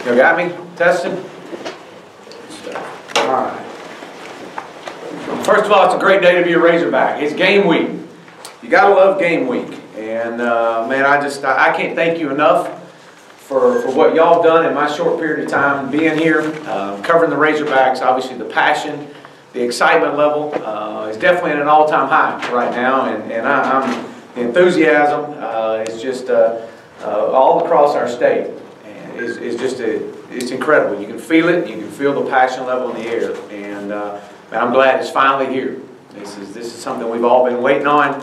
You got me? Testing? All right. First of all, it's a great day to be a Razorback. It's game week. You gotta love game week. And man, I can't thank you enough for what y'all have done in my short period of time being here, covering the Razorbacks. Obviously, the passion, the excitement level is definitely at an all-time high right now, and the enthusiasm is just all across our state. And it's incredible. You can feel it. You can feel the passion level in the air, and man, I'm glad it's finally here. This is something we've all been waiting on,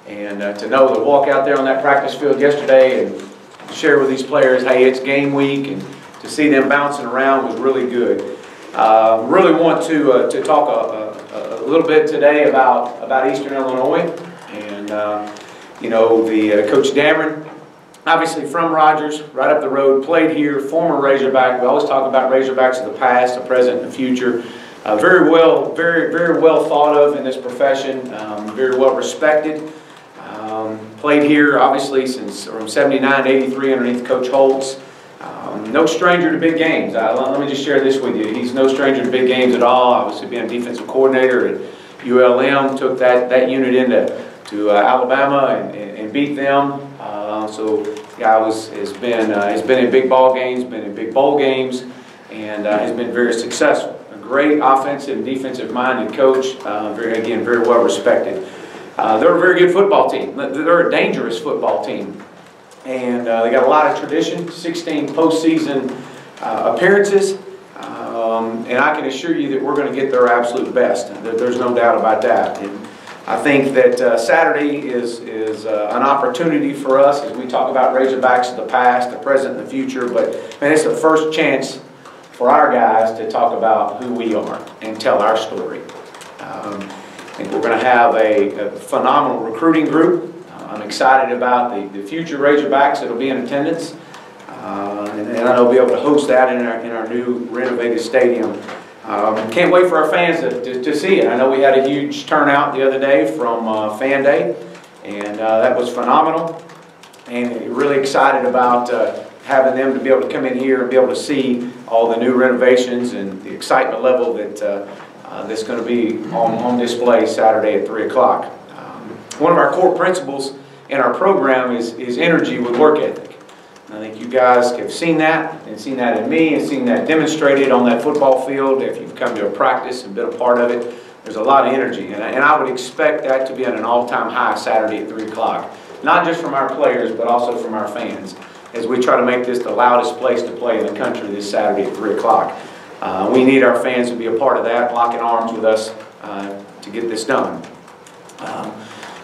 and to know to walk out there on that practice field yesterday and share with these players, hey, it's game week, and to see them bouncing around was really good. Really want to talk a little bit today about Eastern Illinois, and you know, Coach Dameron, obviously from Rogers, right up the road, played here, former Razorback. We always talk about Razorbacks of the past, the present, and the future. Very well thought of in this profession, very well respected. Played here, obviously, since from '79 to '83 underneath Coach Holtz. No stranger to big games. Let me just share this with you. He's no stranger to big games at all. Obviously, being a defensive coordinator at ULM, took that unit into Alabama and beat them. So the guy has been in big ball games, been in big bowl games, and has been very successful. A great offensive and defensive minded coach. Very well respected. They're a very good football team. They're a dangerous football team. And they got a lot of tradition, 16 postseason appearances. And I can assure you that we're going to get their absolute best. There's no doubt about that. And I think that Saturday is an opportunity for us as we talk about Razorbacks of the past, the present, and the future. But man, it's the first chance for our guys to talk about who we are and tell our story. I think we're going to have a phenomenal recruiting group. I'm excited about the future Razorbacks that will be in attendance, and I know we'll be able to host that in our new renovated stadium. Can't wait for our fans to see it. I know we had a huge turnout the other day from Fan Day, and that was phenomenal. And really excited about having them to be able to come in here and be able to see all the new renovations and the excitement level that's going to be on display Saturday at 3 o'clock. One of our core principles in our program is energy with work ethic. And I think you guys have seen that, and seen that in me, and seen that demonstrated on that football field. If you've come to a practice and been a part of it, there's a lot of energy. And I would expect that to be at an all-time high Saturday at 3 o'clock. Not just from our players, but also from our fans, as we try to make this the loudest place to play in the country this Saturday at 3 o'clock. We need our fans to be a part of that, locking arms with us to get this done.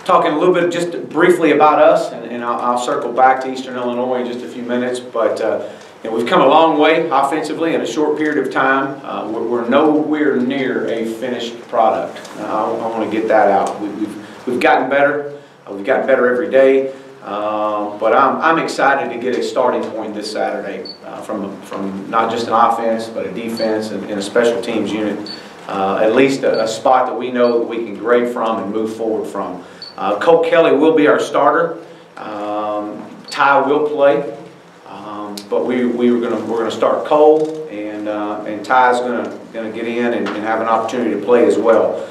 Talking a little bit just briefly about us, and I'll circle back to Eastern Illinois in just a few minutes, but you know, we've come a long way offensively in a short period of time. We're nowhere near a finished product. I want to get that out. We've gotten better. We've gotten better every day, but I'm excited to get a starting point this Saturday from not just an offense, but a defense and a special teams unit. At least a spot that we know that we can grade from and move forward from. Colt Kelly will be our starter. Ty will play, but we're going to start Cole, and Ty's going to get in and have an opportunity to play as well.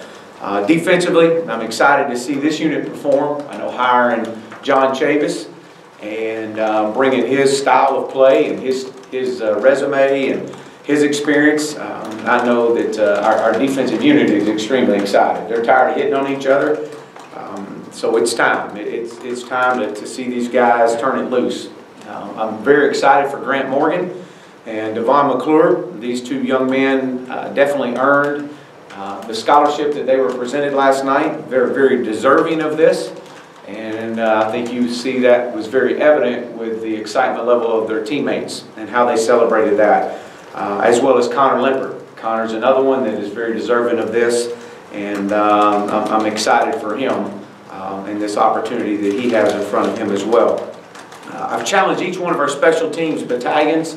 Defensively, I'm excited to see this unit perform. I know hiring John Chavis and bringing his style of play and his resume and his experience. I know that our defensive unit is extremely excited. They're tired of hitting on each other. So it's time. It's time to see these guys turn it loose. I'm very excited for Grant Morgan and Devon McClure. These two young men definitely earned the scholarship that they were presented last night. They're very deserving of this, and I think you see that was very evident with the excitement level of their teammates and how they celebrated that, as well as Connor Limper. Connor's another one that is very deserving of this, and I'm excited for him. And this opportunity that he has in front of him as well. I've challenged each one of our special teams battalions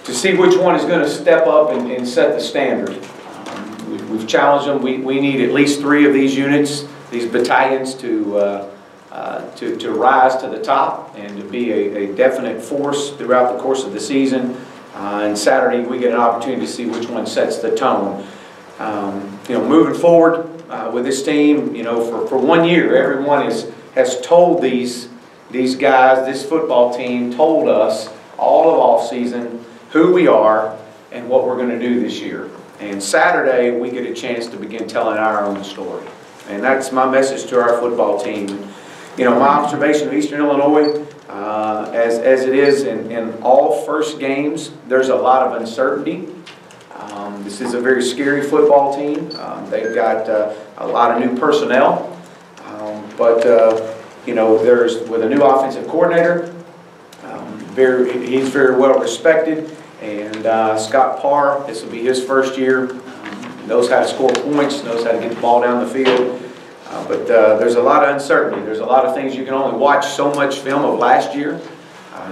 to see which one is going to step up and set the standard. We've challenged them. We need at least 3 of these units, these battalions, to rise to the top and to be a definite force throughout the course of the season. And Saturday we get an opportunity to see which one sets the tone. Moving forward with this team, for 1 year, everyone has told these guys, this football team told us all of off season who we are and what we're going to do this year. And Saturday we get a chance to begin telling our own story. And that's my message to our football team. My observation of Eastern Illinois, as it is in all first games, there's a lot of uncertainty. This is a very scary football team. They've got a lot of new personnel. There's with a new offensive coordinator, he's very well respected. And Scott Parr, this will be his first year, knows how to score points, knows how to get the ball down the field. But there's a lot of uncertainty. There's a lot of things you can only watch so much film of last year.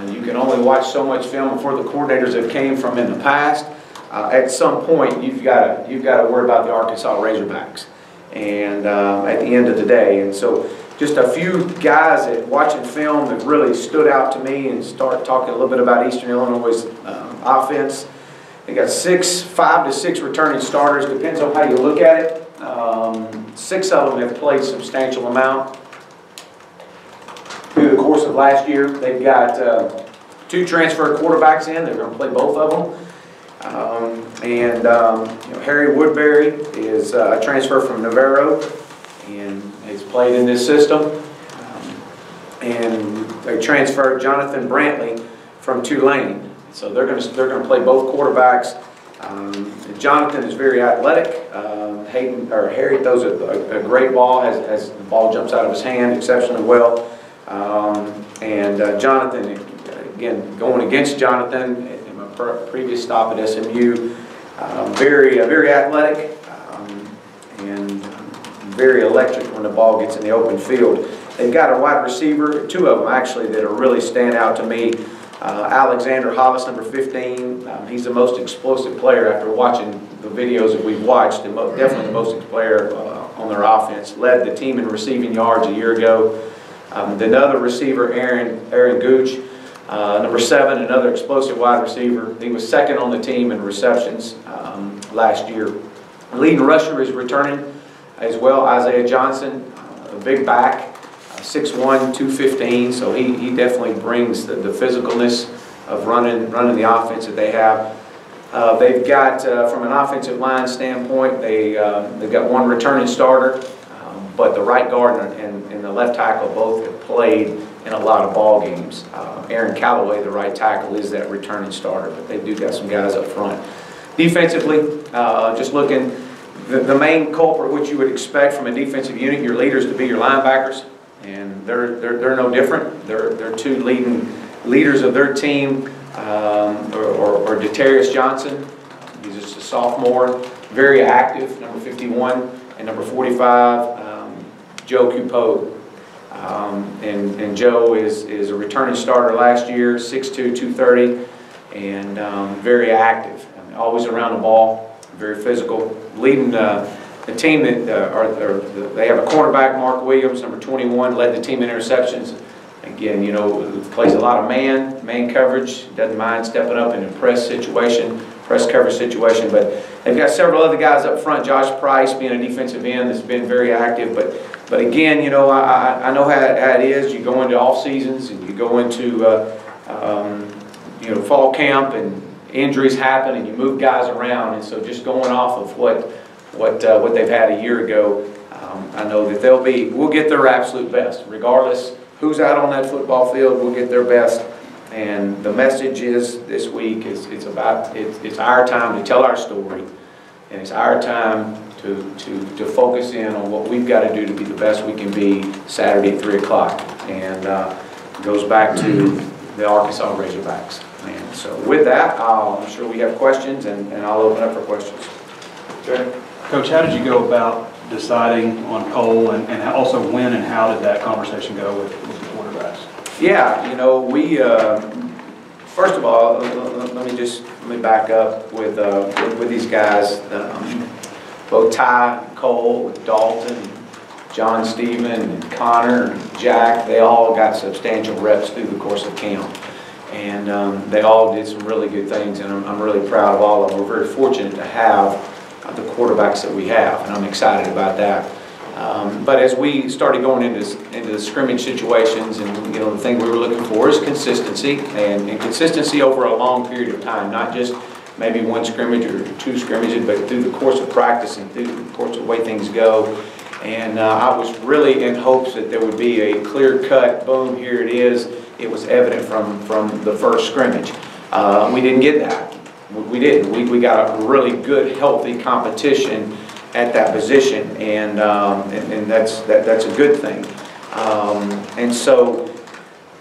You can only watch so much film for the coordinators that came from in the past. At some point, you've got to worry about the Arkansas Razorbacks. And at the end of the day, and so just a few guys that watching film that really stood out to me, and start talking a little bit about Eastern Illinois' offense. They got 5 to 6 returning starters. Depends on how you look at it. 6 of them have played a substantial amount through the course of last year. They've got 2 transfer quarterbacks in. They're going to play both of them. Harry Woodbury is a transfer from Navarro and has played in this system. And they transferred Jonathan Brantley from Tulane. So they're going to play both quarterbacks. Jonathan is very athletic. Harry throws a great ball, as the ball jumps out of his hand exceptionally well. Jonathan, again, going against Jonathan in my previous stop at SMU, very athletic and very electric when the ball gets in the open field. They've got a wide receiver, 2 of them actually, that are really stand out to me. Alexander Hollis, number 15. He's the most explosive player after watching the videos that we've watched. Definitely the most explosive player on their offense. Led the team in receiving yards a year ago. The other receiver, Aaron Gooch, number 7, another explosive wide receiver. He was 2nd on the team in receptions last year. Leading rusher is returning as well, Isaiah Johnson, a big back. 6'1", 215, so he definitely brings the physicalness of running the offense that they have. They've got, from an offensive line standpoint, they've got 1 returning starter, but the right guard and the left tackle both have played in a lot of ball games. Aaron Callaway, the right tackle, is that returning starter, but they do got some guys up front. Defensively, just looking, the main culprit, which you would expect from a defensive unit, your leaders to be your linebackers. And they're no different. They're 2 leading leaders of their team, or DeTarius Johnson. He's just a sophomore, very active, number 51, and number 45, Joe Coupeau. And Joe is a returning starter last year, 6'2", 230, and very active. Always around the ball, very physical, leading. The team that they have a cornerback, Marc Williams, number 21, led the team in interceptions. Again, plays a lot of man coverage, doesn't mind stepping up in a press coverage situation. But they've got several other guys up front. Josh Price, being a defensive end, has been very active. But again, I know how it is. You go into off seasons and you go into fall camp, and injuries happen, and you move guys around. And so just going off of what they've had a year ago, I know that we'll get their absolute best. Regardless who's out on that football field, we'll get their best. And the message is this week it's our time to tell our story, and it's our time to focus in on what we've got to do to be the best we can be Saturday at 3 o'clock. And it goes back to the Arkansas Razorbacks. And so with that, I'm sure we have questions, and I'll open up for questions. Okay. Coach, how did you go about deciding on Cole, and also when and how did that conversation go with the quarterbacks? Yeah, we first of all, let me back up with these guys. Both Ty, Cole, with Dalton, John Stephen, and Connor, and Jack, they all got substantial reps through the course of camp. And they all did some really good things, and I'm really proud of all of them. We're very fortunate to have the quarterbacks that we have, and I'm excited about that. But as we started going into the scrimmage situations, and the thing we were looking for is consistency, and consistency over a long period of time, not just maybe one scrimmage or two scrimmages, but through the course of practice and through the course of the way things go. And I was really in hopes that there would be a clear-cut, boom, here it is. It was evident from the first scrimmage. We didn't get that. We didn't. We got a really good, healthy competition at that position, and that's a good thing. And so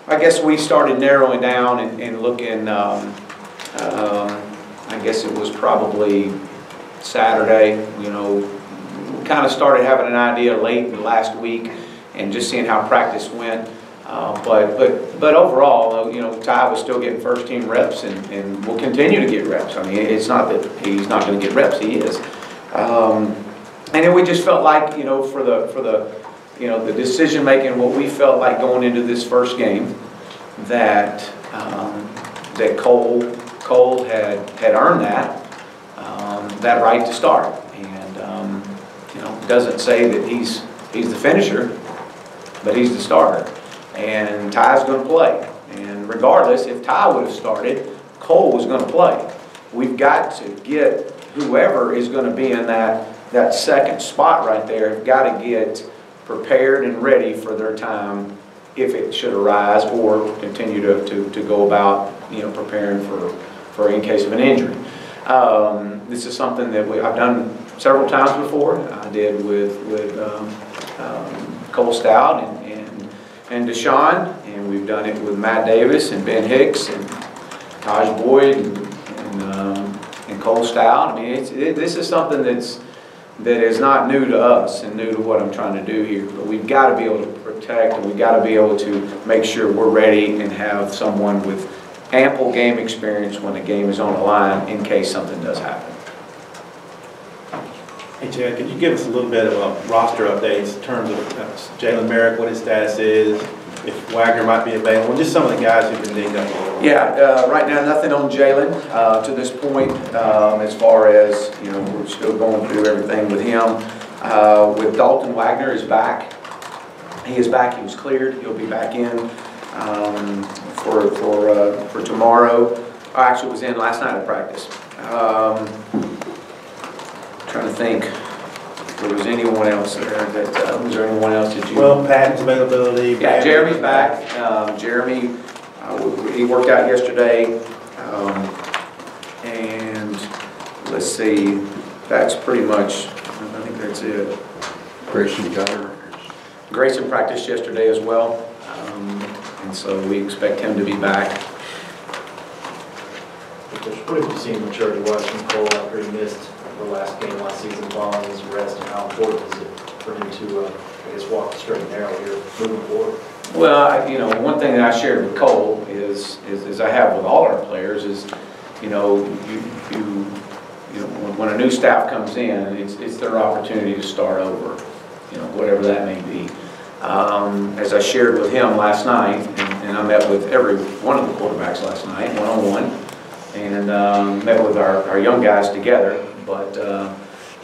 I guess we started narrowing down and looking. I guess it was probably Saturday. We kind of started having an idea late in the last week, and just seeing how practice went. But overall, Ty was still getting first team reps, and will continue to get reps. I mean, it's not that he's not going to get reps; he is. And then we just felt like, for the decision making, what we felt like going into this first game, that Cole had earned that right to start, and doesn't say that he's the finisher, but he's the starter. And Ty's going to play. And regardless, if Ty would have started, Cole was going to play. We've got to get whoever is going to be in that second spot right there, have got to get prepared and ready for their time if it should arise, or continue to go about preparing for in case of an injury. This is something that I've done several times before. I did with Cole Stout and Deshaun, and we've done it with Matt Davis and Ben Hicks and Taj Boyd and Cole Stout. I mean, this is something that is not new to us and new to what I'm trying to do here. But we've got to be able to protect, and we've got to be able to make sure we're ready and have someone with ample game experience when the game is on the line in case something does happen. Hey Chad, could you give us a little bit of a roster updates in terms of Jalen Merrick, what his status is, if Wagner might be available, just some of the guys who've been dinged up? Yeah, right now nothing on Jalen to this point, as far as, we're still going through everything with him. With Dalton, Wagner is back. He is back. He was cleared. He'll be back in for tomorrow. Actually, was in last night at practice. Trying to think if there was anyone else there that was there anyone else that you? Well, Patton's availability. Yeah, Jeremy's back. Jeremy, he worked out yesterday, and let's see, that's pretty much. I think that's it. Grayson practiced yesterday as well, and so we expect him to be back. What have you seen maturity wise from Cole after he missed the last game last season following his arrest, and how important is it for him to, I guess, walk the straight and narrow here moving forward? Well, one thing that I shared with Cole is I have with all our players is, when a new staff comes in, it's their opportunity to start over, whatever that may be. As I shared with him last night, and I met with every one of the quarterbacks last night, one-on-one, and met with our young guys together. But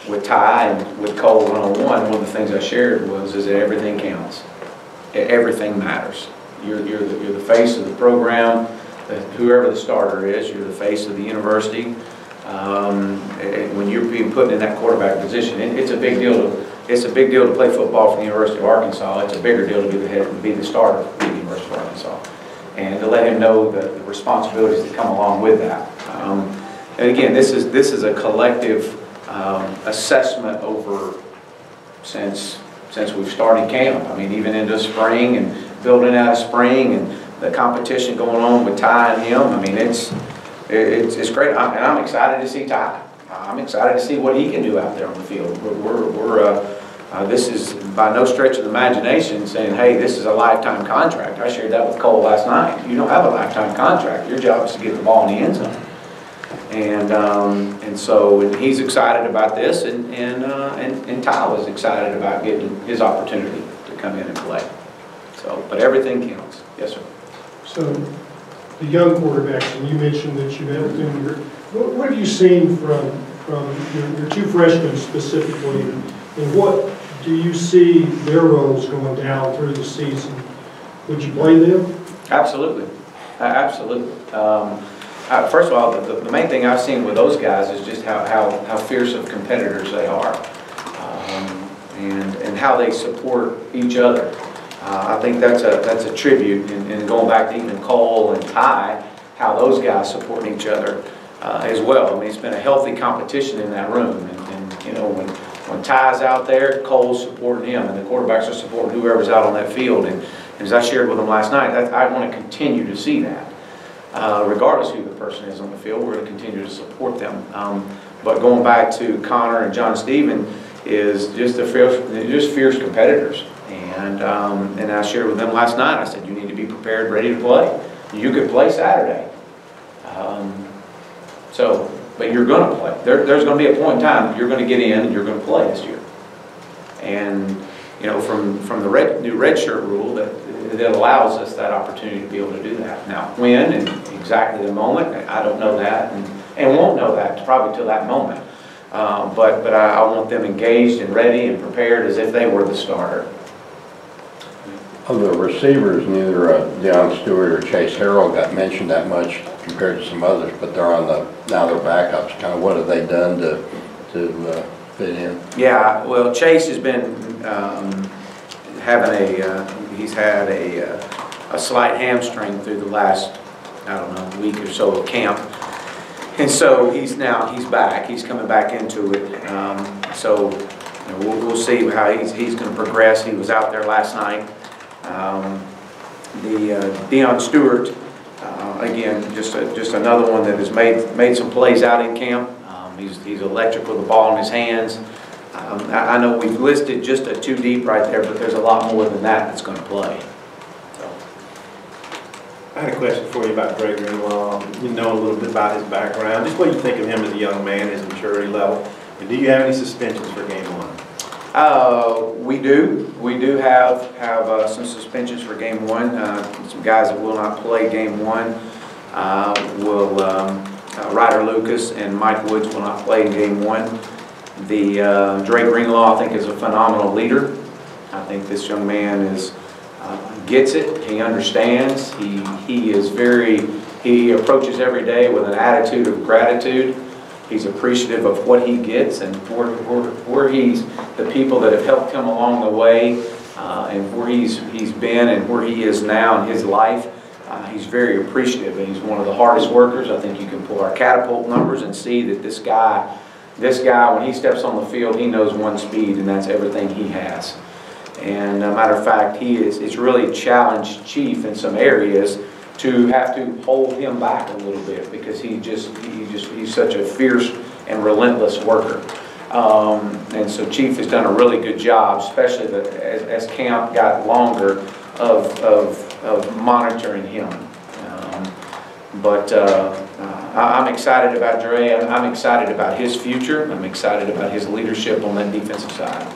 with Ty and with Cole one-on-one, one of the things I shared is that everything counts. Everything matters. You're the face of the program. Whoever the starter is, you're the face of the university. When you're being put in that quarterback position, it's a big deal. It's a big deal to play football for the University of Arkansas. It's a bigger deal to be the starter for the University of Arkansas, and to let him know the responsibilities that come along with that. And again, this is a collective assessment over since we've started camp. I mean, even into spring and building out of spring and the competition going on with Ty and him. I mean, it's great, and I'm excited to see Ty. I'm excited to see what he can do out there on the field. This is by no stretch of the imagination saying, hey, this is a lifetime contract. I shared that with Cole last night. You don't have a lifetime contract. Your job is to get the ball in the end zone. And so he's excited about this, and Ty was excited about getting his opportunity to come in and play. So, but everything counts. Yes, sir. So the young quarterbacks, and you mentioned that you met with them. What have you seen from your two freshmen specifically, and what do you see their roles going down through the season? Would you play them? Absolutely, absolutely. First of all, the main thing I've seen with those guys is just how fierce of competitors they are, and how they support each other. I think that's a tribute, and going back to even Cole and Ty, how those guys support each other as well. I mean, it's been a healthy competition in that room, and you know, when Ty's out there, Cole's supporting him, and the quarterbacks are supporting whoever's out on that field. And as I shared with them last night, I want to continue to see that. Regardless who the person is on the field, we're going to continue to support them. But going back to Connor and John Stephen, is just fierce competitors. And I shared with them last night, I said, you need to be prepared, ready to play. You could play Saturday. But you're going to play. There's going to be a point in time that you're going to get in and you're going to play this year. And you know, from the new red shirt rule, that allows us that opportunity to be able to do that. Now, when and exactly the moment, I don't know that, and won't know that probably till that moment. But I want them engaged and ready and prepared as if they were the starter. Of the receivers, neither Deion Stewart or Chase Harrell got mentioned that much compared to some others, but they're on now they're backups. Kind of what have they done to fit in? Yeah, well, Chase has been he's had a slight hamstring through the last, I don't know, week or so of camp. And so he's back. He's coming back into it. So you know, we'll see how he's going to progress. He was out there last night. Deion Stewart, again, just another one that has made some plays out in camp. He's electric with the ball in his hands. I know we've listed just a 2 deep right there, but there's a lot more than that that's going to play. I had a question for you about Dre Greenlaw. You know a little bit about his background. Just what you think of him as a young man, his maturity level. And do you have any suspensions for game 1? We do. We do have some suspensions for game 1. Some guys that will not play game 1 Ryder Lucas and Mike Woods will not play in game 1. The Dre Greenlaw, I think, is a phenomenal leader. I think this young man gets it. He understands. He approaches every day with an attitude of gratitude. He's appreciative of what he gets and where he's, the people that have helped him along the way, and where he's been and where he is now in his life. He's very appreciative, and he's one of the hardest workers. I think you can pull our catapult numbers and see that this guy, when he steps on the field, he knows one speed, and that's everything he has. And matter of fact, it's really challenged Chief in some areas to have to hold him back a little bit, because he's such a fierce and relentless worker. And so Chief has done a really good job, especially as camp got longer, of monitoring him. I'm excited about Dre. I'm excited about his future. I'm excited about his leadership on that defensive side.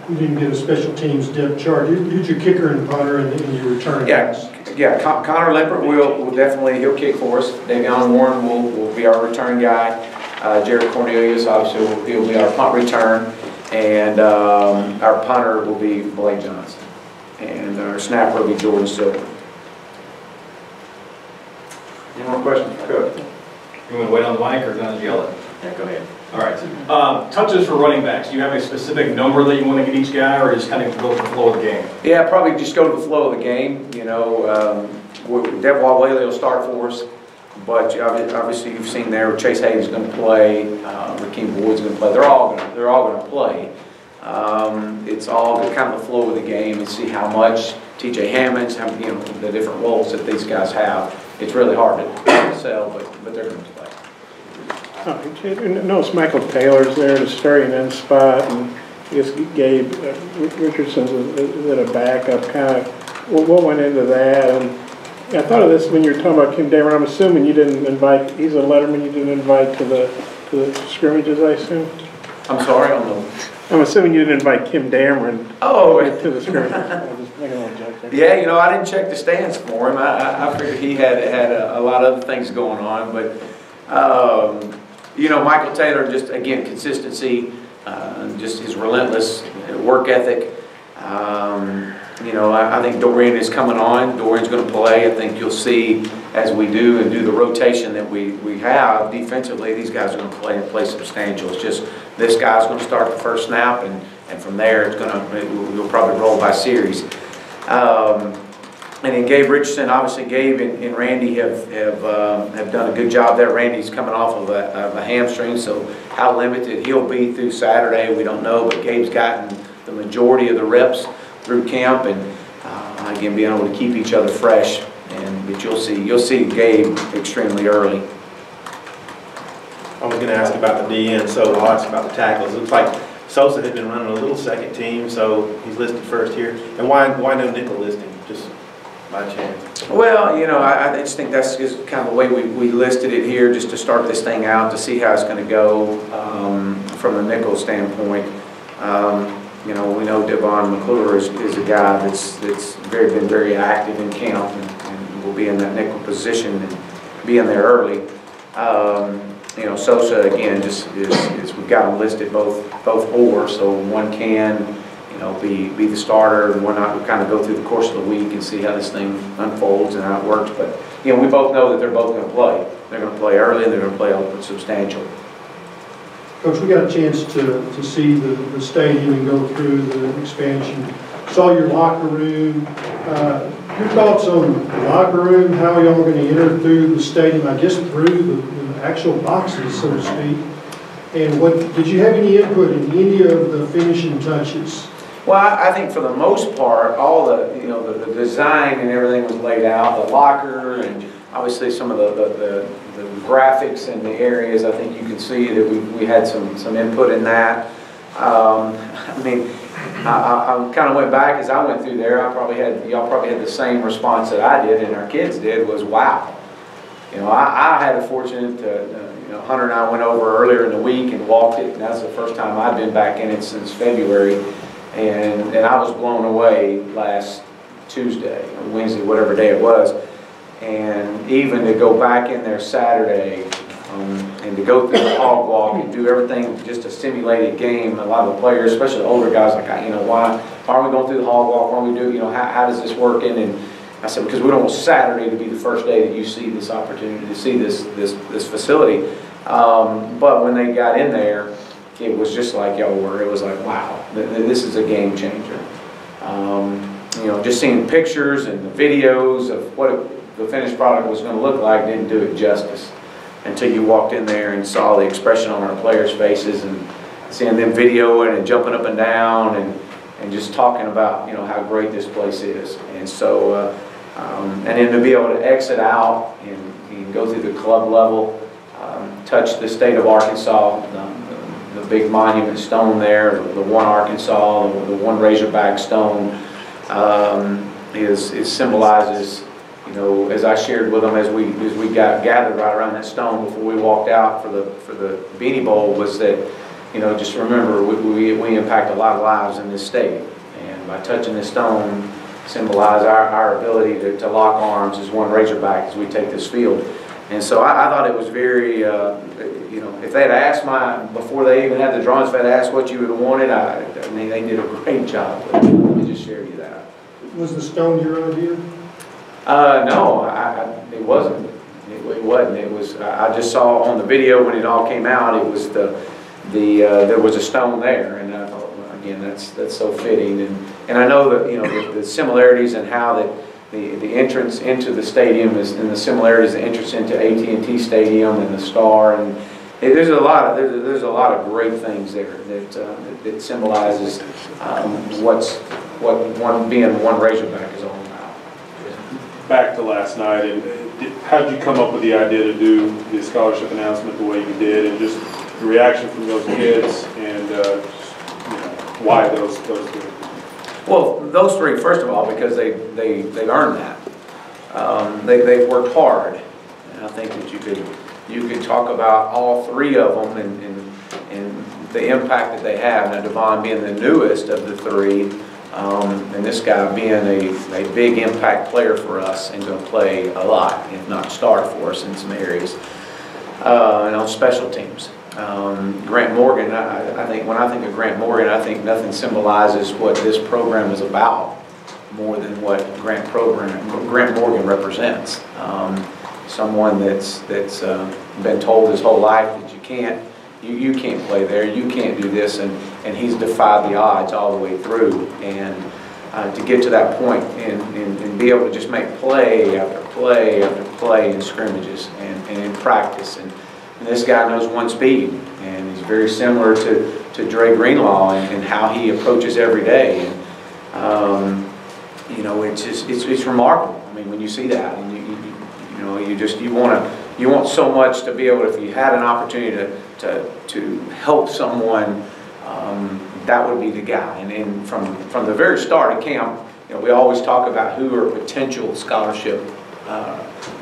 You didn't get a special teams depth chart. Who's your kicker and punter and your return guys? Yeah. Connor Lippert will definitely, he'll kick for us. Davion Warren will be our return guy. Jared Cornelius, obviously, he'll be our punt return. And our punter will be Blake Johnson. And our snapper will be Jordan Silver. Any more questions for Coach? You want to wait on the mic or can I just yell it? Yeah, go ahead. All right. Touches for running backs. Do you have a specific number that you want to get each guy, or just kind of go with the flow of the game? Yeah, probably just go to the flow of the game. You know, Devwall Whaley will start for us, but obviously you've seen there Chase Hayden's going to play, Rakeem Boyd's going to play. They're all going to play. It's all kind of the flow of the game and see how much TJ Hammond's, the different roles that these guys have. It's really hard to sell, but they're going to play. Notice Michael Taylor's there to start an end spot, and I guess Gabe Richardson's at a backup. Kind of what went into that? And I thought of this when you were talking about Kim Dameron. I'm assuming you didn't invite. He's a letterman. You didn't invite to the scrimmages, I assume. I'm sorry, I'm assuming you didn't invite Kim Dameron. Oh, to the scrimmage. I'm just making a little joke. Yeah, you know, I didn't check the stands for him. I figured he had a lot of other things going on, but you know, Michael Taylor, just again, consistency, just his relentless work ethic. You know, I think Dorian is coming on. Dorian's going to play. I think you'll see as we do the rotation that we have defensively, these guys are going to play substantial. It's just this guy's going to start the first snap, and from there we'll probably roll by series. And then Gabe Richardson, obviously Gabe and Randy have done a good job there. Randy's coming off of a hamstring, so how limited he'll be through Saturday, we don't know, but Gabe's gotten the majority of the reps through camp, and again, being able to keep each other fresh. But you'll see Gabe extremely early. I was going to ask about the DN, so I'll ask about the tackles. It looks like Sosa had been running a little second team, so he's listed first here. And why no nickel listing, just by chance? Well, you know, I just think that's just kind of the way we listed it here, just to start this thing out, to see how it's going to go from a nickel standpoint. You know, we know Devon McClure is a guy that's been very active in camp and will be in that nickel position and be in there early. You know, Sosa again just is we've got him listed both or, so one can, you know, be the starter, and one not. We kind of go through the course of the week and see how this thing unfolds and how it works. But you know, we both know that they're both going to play. They're going to play early and they're going to play substantial. Coach, we got a chance to see the stadium and go through the expansion. Saw your locker room. Your thoughts on the locker room, how y'all are going to enter through the stadium, I guess through the actual boxes, so to speak. And did you have any input in any of the finishing touches? Well, I think for the most part, all the design and everything was laid out, the locker, and obviously some of the graphics and the areas. I think you can see that we had some input in that. I mean, I kind of went back as I went through there. y'all probably had the same response that I did and our kids did, was wow. You know, I had the fortunate you know, Hunter and I went over earlier in the week and walked it, and that's the first time I'd been back in it since February, and I was blown away last Tuesday, or Wednesday, whatever day it was. And even to go back in there Saturday and to go through the hog walk and do everything, just a simulated game. A lot of the players, especially the older guys, like, you know, why are we going through the hog walk? Why are we doing, you know, how does this work in? And I said, because we don't want Saturday to be the first day that you see this opportunity to see this facility. But when they got in there, it was just like y'all were. It was like, wow, this is a game changer. You know, just seeing pictures and the videos of what the finished product was going to look like didn't do it justice until you walked in there and saw the expression on our players' faces and seeing them videoing and jumping up and down and just talking about, you know, how great this place is. And so, and then to be able to exit out and go through the club level, touch the state of Arkansas, the big monument stone there, the one Arkansas, the one Razorback stone, symbolizes, you know, as I shared with them as we got gathered right around that stone before we walked out for the Beanie Bowl, was that, you know, just remember we impact a lot of lives in this state, and by touching this stone symbolize our ability to lock arms as one Razorback as we take this field. And so I thought it was very, you know, if they had asked before they even had the drawings, if they had asked what you would have wanted, I mean, they did a great job with it. Let me just share you that. Was the stone your idea? No, it wasn't. It wasn't. It was. I just saw on the video when it all came out. It was there was a stone there, and I thought, well, again, that's so fitting. And I know that, you know, the similarities and how that the entrance into the stadium is, and the similarities, the entrance into AT&T Stadium and the Star, and there's a lot of great things there that symbolizes what being one Razorback is all about. Back to last night, and how did you come up with the idea to do the scholarship announcement the way you did, and just the reaction from those kids, and you know, why those three? Well, those three, first of all, because they've earned that. They've worked hard, and I think that you could talk about all three of them and the impact that they have. Now, Devon being the newest of the three, And this guy being a big impact player for us and going to play a lot, if not start for us in some areas, and on special teams. Grant Morgan, I think when I think of Grant Morgan, I think nothing symbolizes what this program is about more than what Grant Morgan represents. Someone that's been told his whole life that you can't play there, you can't do this, and he's defied the odds all the way through. And to get to that point and be able to just make play after play after play in scrimmages and in practice. And this guy knows one speed, and he's very similar to Dre Greenlaw and how he approaches every day. And you know, it's remarkable. I mean, when you see that, and you want so much to be able, if you had an opportunity to help someone, that would be the guy. And from the very start of camp, you know, we always talk about who are potential scholarship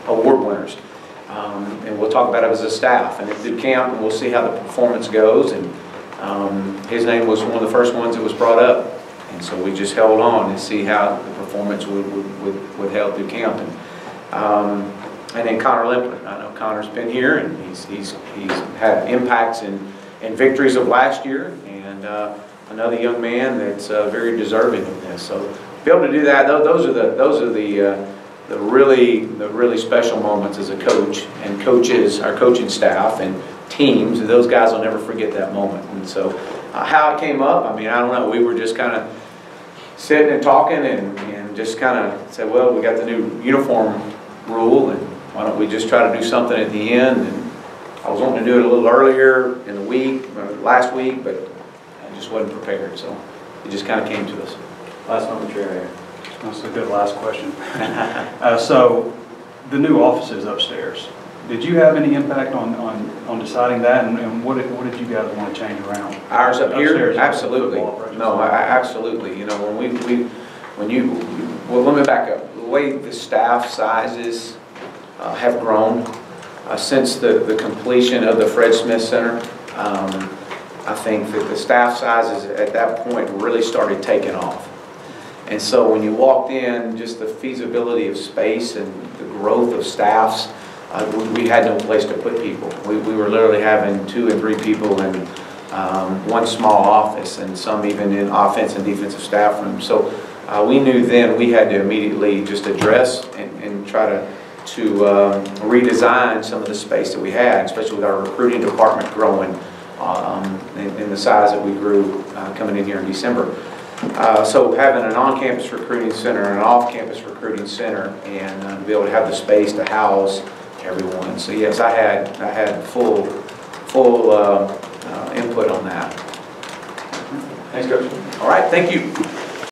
award winners. And we'll talk about it as a staff. And through camp, and we'll see how the performance goes. And his name was one of the first ones that was brought up. And so we just held on and see how the performance would held through camp. And then Connor Limpler. I know Connor's been here, and he's had impacts and victories of last year. And another young man that's very deserving of this. So to be able to do that, those are the really special moments as a coach and coaches, our coaching staff and teams. Those guys will never forget that moment. And so how it came up, I mean, I don't know. We were just kind of sitting and talking and just kind of said, well, we got the new uniform rule, and why don't we just try to do something at the end? And I was wanting to do it a little earlier in the week, last week, but I just wasn't prepared. So it just kind of came to us. Last moment, Chair. That's a good last question. So the new offices upstairs, did you have any impact on deciding that, and what did you guys want to change around? Ours up here? Upstairs, Absolutely. No, absolutely. You know, well, let me back up. The way the staff sizes have grown since the completion of the Fred Smith Center, I think that the staff sizes at that point really started taking off. And so when you walked in, just the feasibility of space and the growth of staffs, we had no place to put people. We were literally having 2 and 3 people in one small office, and some even in offense and defensive staff rooms. So we knew then we had to immediately just address and try to redesign some of the space that we had, especially with our recruiting department growing in the size that we grew coming in here in December. So having an on-campus recruiting center and an off-campus recruiting center, and be able to have the space to house everyone. So yes, I had full input on that. Thanks, Coach. All right, thank you.